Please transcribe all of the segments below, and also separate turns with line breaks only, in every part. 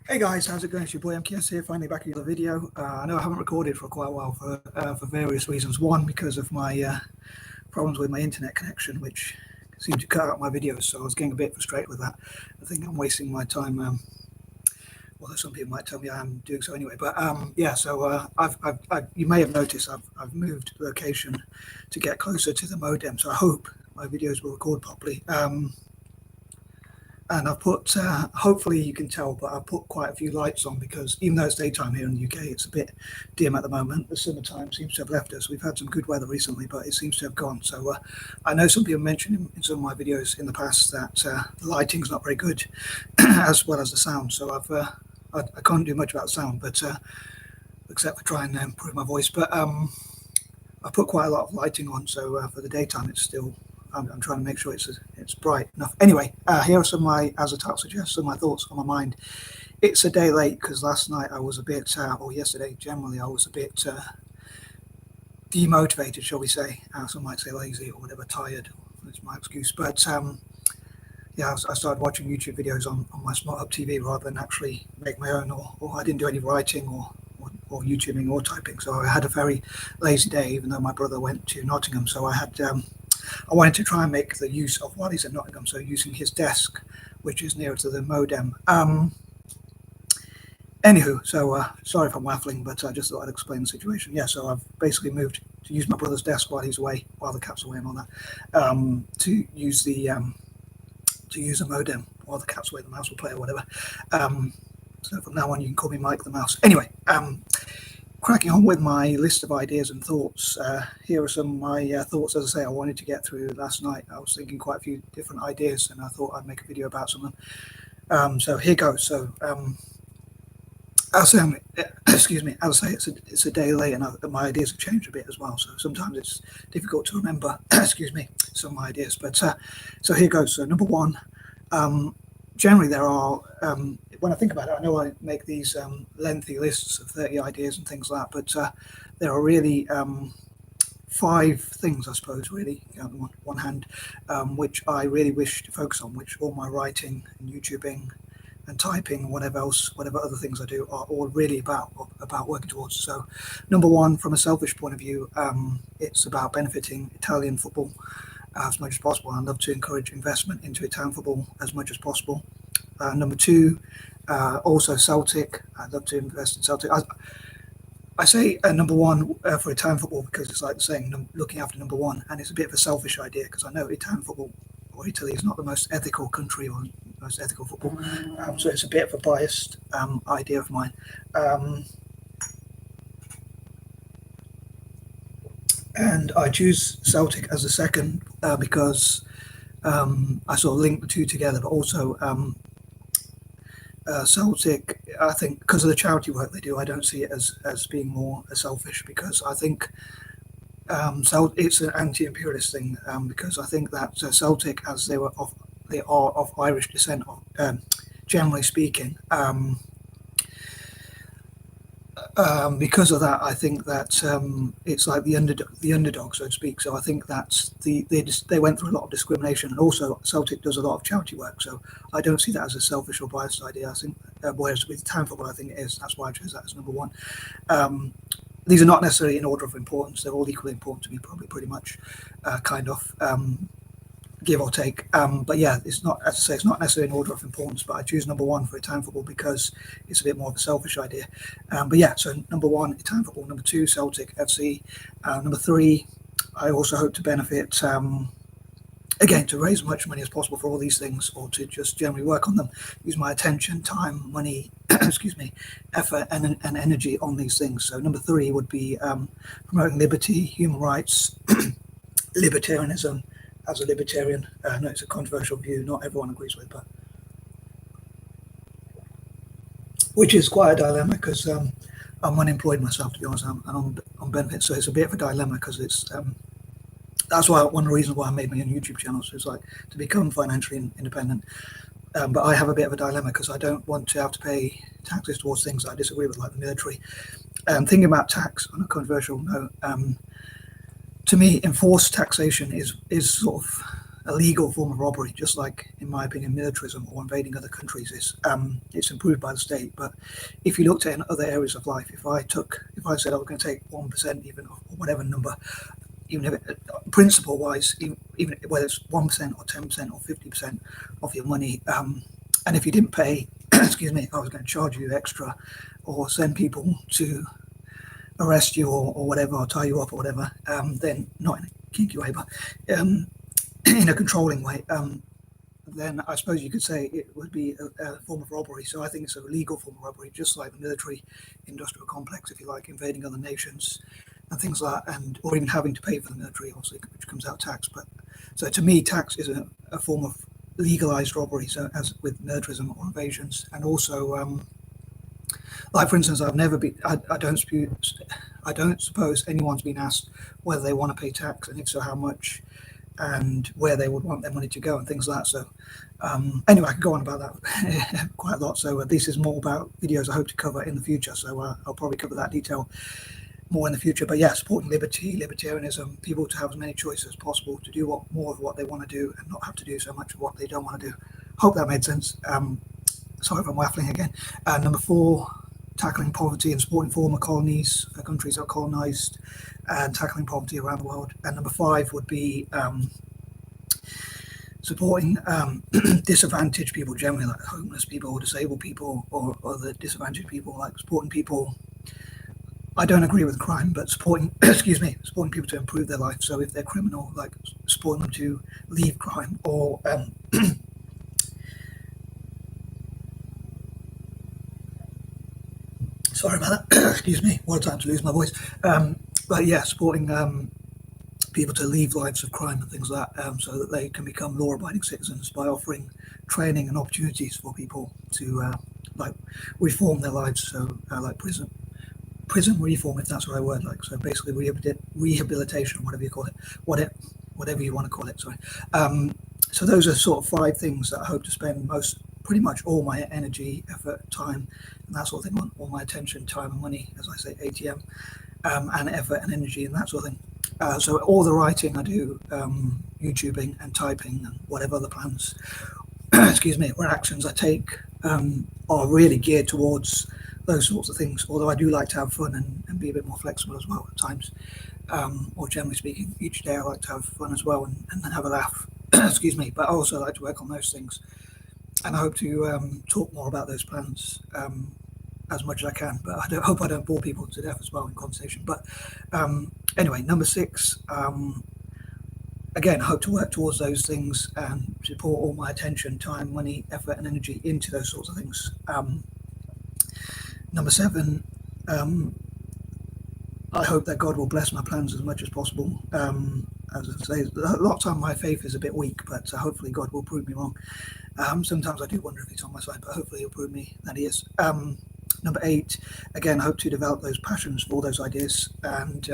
Hey guys, how's it going? It's your boy M.K.S here, finally back in the video. I know I haven't recorded for quite a while for various reasons. One, because of my problems with my internet connection, which seemed to cut out my videos, so I was getting a bit frustrated with that. I think I'm wasting my time. Although some people might tell me I am doing so anyway. But yeah, so you may have noticed I've moved location to get closer to the modem, so I hope my videos will record properly. And I've put, hopefully you can tell, but I've put quite a few lights on because even though it's daytime here in the UK, it's a bit dim at the moment. The summertime seems to have left us. We've had some good weather recently, but it seems to have gone. So I know some people mentioned in some of my videos in the past that the lighting's not very good, as well as the sound. So I can't do much about the sound, but except for trying to improve my voice. But I put quite a lot of lighting on, so for the daytime it's still. I'm trying to make sure it's bright enough. Anyway, here are some of my, as the title suggests, some of my thoughts on my mind. It's a day late because last night I was a bit, or yesterday generally, I was a bit demotivated, shall we say. Some might say lazy or whatever, tired. That's my excuse. But yeah, I started watching YouTube videos on my Smart Hub TV rather than actually make my own, or I didn't do any writing or YouTubing or typing. So I had a very lazy day, even though my brother went to Nottingham. So I wanted to try and make the use of while he's at Nottingham, so using his desk, which is nearer to the modem. Anywho, so sorry if I'm waffling, but I just thought I'd explain the situation. Yeah, so I've basically moved to use my brother's desk while he's away, while the cat's away and all that, to use a modem while the cat's away, the mouse will play or whatever. So from now on, you can call me Mike the Mouse. Anyway, cracking on with my list of ideas and thoughts. Here are some of my thoughts, as I say, I wanted to get through last night. I was thinking quite a few different ideas and I thought I'd make a video about some of them. So here goes. So excuse me, as I say, it's a day late and my ideas have changed a bit as well. So sometimes it's difficult to remember, excuse me, some of my ideas. But so here goes. So number one, generally there are, when I think about it, I know I make these lengthy lists of 30 ideas and things like that, but there are really 5 things, I suppose, really, on one hand, which I really wish to focus on, which all my writing and YouTubing and typing, whatever other things I do, are all really about working towards. So number one, from a selfish point of view, it's about benefiting Italian football as much as possible. I'd love to encourage investment into Italian football as much as possible. Number two, also Celtic. I'd love to invest in Celtic. I say number one for Italian football because it's like saying looking after number one, and it's a bit of a selfish idea because I know Italian football or Italy is not the most ethical country or most ethical football, so it's a bit of a biased idea of mine. And I choose Celtic as a second because I sort of link the two together, but also Celtic, I think, because of the charity work they do, I don't see it as being more selfish because I think it's an anti-imperialist thing because I think that Celtic, as they are of Irish descent, generally speaking, because of that, I think that it's like the underdog, so to speak. So I think that they went through a lot of discrimination, and also Celtic does a lot of charity work. So I don't see that as a selfish or biased idea. I think, whereas with town football, I think it is. That's why I chose that as number one. These are not necessarily in order of importance. They're all equally important to me, probably pretty much, kind of. Give or take, but yeah, it's not, as I say, it's not necessarily in order of importance, but I choose number one for Italian football because it's a bit more of a selfish idea. But yeah, so number one, Italian football. Number two, Celtic FC. Number three, I also hope to benefit, again, to raise as much money as possible for all these things, or to just generally work on them, use my attention, time, money, excuse me, effort and energy on these things. So number three would be promoting liberty, human rights, libertarianism. As a libertarian, I know it's a controversial view, not everyone agrees with, but which is quite a dilemma because I'm unemployed myself, to be honest. I'm on benefits, so it's a bit of a dilemma because it's that's why one of the reasons why I made my own YouTube channel. So it's like to become financially independent. But I have a bit of a dilemma because I don't want to have to pay taxes towards things that I disagree with, like the military. Thinking about tax on a controversial note. To me, enforced taxation is sort of a legal form of robbery, just like, in my opinion, militarism or invading other countries is. It's improved by the state, but if you looked at it in other areas of life, if I said I was going to take 1%, even, or whatever number, even if principle wise, even whether it's 1% or 10% or 50% of your money, and if you didn't pay, excuse me, I was going to charge you extra, or send people to arrest you or whatever, or tie you up or whatever, then not in a kinky way, but in a controlling way, then I suppose you could say it would be a form of robbery. So I think it's a legal form of robbery, just like the military industrial complex, if you like, invading other nations and things like that, and or even having to pay for the military, obviously, which comes out tax. But so to me, tax is a form of legalized robbery, so as with militarism or invasions. And also, like, for instance, I don't suppose anyone's been asked whether they want to pay tax, and if so, how much, and where they would want their money to go, and things like that. So anyway, I could go on about that quite a lot. So this is more about videos I hope to cover in the future. So I'll probably cover that detail more in the future. But yeah, supporting liberty, libertarianism, people to have as many choices as possible, to do more of what they want to do and not have to do so much of what they don't want to do. Hope that made sense. Sorry if I'm waffling again. Number 4, tackling poverty and supporting former colonies, countries that are colonized, and tackling poverty around the world. And number 5 would be supporting disadvantaged people generally, like homeless people or disabled people or other disadvantaged people, like supporting people. I don't agree with crime, but supporting supporting people to improve their life. So if they're criminal, like supporting them to leave crime, or sorry about that. Excuse me. What a time to lose my voice. But yeah, supporting people to leave lives of crime and things like that, so that they can become law-abiding citizens by offering training and opportunities for people to like reform their lives. So like prison reform, if that's the right word. Like, so basically rehabilitation, whatever you call it, whatever you want to call it. Sorry. So those are sort of 5 things that I hope to spend pretty much all my energy, effort, time, and that sort of thing on, all my attention, time, and money, as I say, ATM, and effort and energy and that sort of thing. So all the writing I do, YouTubing and typing and whatever other plans, excuse me, or actions I take are really geared towards those sorts of things. Although I do like to have fun and be a bit more flexible as well at times. Or generally speaking, each day I like to have fun as well and have a laugh. Excuse me. But I also like to work on those things. And I hope to talk more about those plans as much as I can. But I hope I don't bore people to death as well in conversation. But anyway, number 6, again, I hope to work towards those things and to pour all my attention, time, money, effort, and energy into those sorts of things. Number 7, I hope that God will bless my plans as much as possible. As I say, a lot of time my faith is a bit weak, but hopefully God will prove me wrong. Sometimes I do wonder if he's on my side, but hopefully he'll prove me that he is. Number 8, again, I hope to develop those passions for those ideas and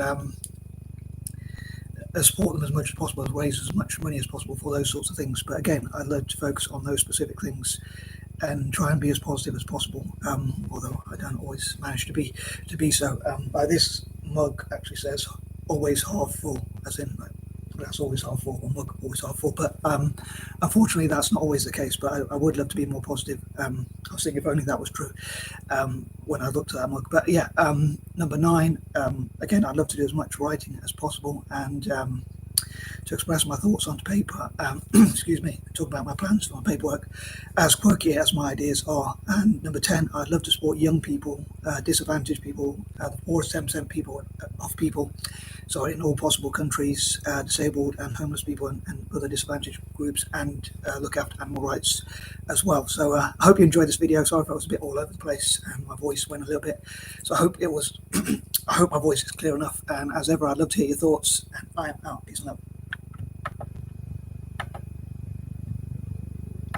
support them as much as possible, raise as much money as possible for those sorts of things. But again, I'd love to focus on those specific things and try and be as positive as possible, although I don't always manage to be so. This mug actually says always half full, as in like glass always half full or mug always half full, but unfortunately that's not always the case. But I would love to be more positive. I was thinking if only that was true when I looked at that mug. But yeah, number 9, again, I'd love to do as much writing as possible and to express my thoughts onto paper, excuse me, talk about my plans for my paperwork, as quirky as my ideas are. And number 10, I'd love to support young people, disadvantaged people, the poorest 10% of people, in all possible countries, disabled and homeless people and other disadvantaged groups, and look after animal rights as well. So I hope you enjoyed this video. Sorry if I was a bit all over the place and my voice went a little bit. So I hope it was, I hope my voice is clear enough. And as ever, I'd love to hear your thoughts. And I am out. Peace and love.